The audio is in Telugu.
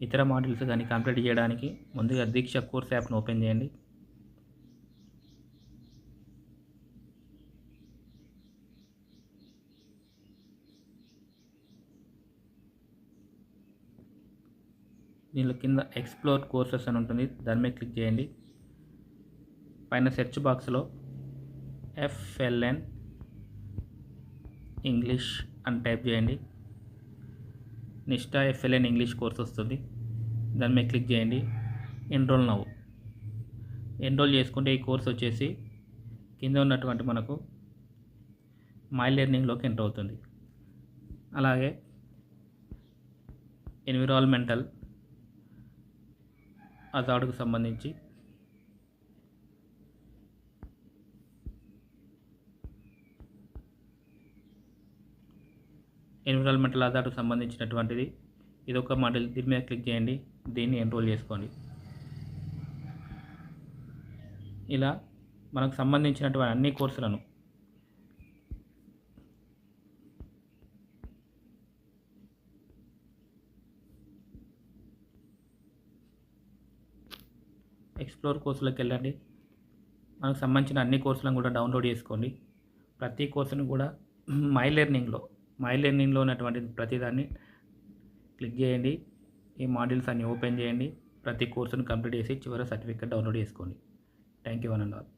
ఇతర మాడ్యూల్స్ కానీ కంప్లీట్ చేయడానికి ముందుగా దీక్ష కోర్స్ యాప్ను ఓపెన్ చేయండి. దీనిలో కింద ఎక్స్ప్లోర్ కోర్సెస్ అని ఉంటుంది, దాని మీద క్లిక్ చేయండి. పైన సెర్చ్ బాక్స్లో FLN ఇంగ్లీష్ అని టైప్ చేయండి. నిష్ఠా FLN ఇంగ్లీష్ కోర్స్ వస్తుంది, దాని మీద క్లిక్ చేయండి. Enrol now. ఎన్రోల్ చేసుకుంటే ఈ కోర్స్ వచ్చేసి కింద ఉన్నటువంటి మనకు మై లెర్నింగ్లోకి ఎంటర్ అవుతుంది. అలాగే ఎన్విరాన్మెంటల్ హజార్డ్కు సంబంధించి సంబంధించినటువంటిది ఇది ఒక మాడ్యూల్. దీని మీద క్లిక్ చేయండి, దీన్ని ఎన్రోల్ చేసుకోండి. ఇలా మనకు సంబంధించినటువంటి అన్ని కోర్సులను ఎక్స్ప్లోర్ కోర్సులోకి వెళ్ళండి. మనకు సంబంధించిన అన్ని కోర్సులను కూడా డౌన్లోడ్ చేసుకోండి. ప్రతి కోర్సును కూడా మై లెర్నింగ్లో ఉన్నటువంటి ప్రతిదాన్ని క్లిక్ చేయండి. ఈ మాడ్యూల్స్ అన్ని ఓపెన్ చేయండి. ప్రతి కోర్సును కంప్లీట్ చేసి చివరి సర్టిఫికేట్ డౌన్లోడ్ చేసుకోండి. Thank you one and all.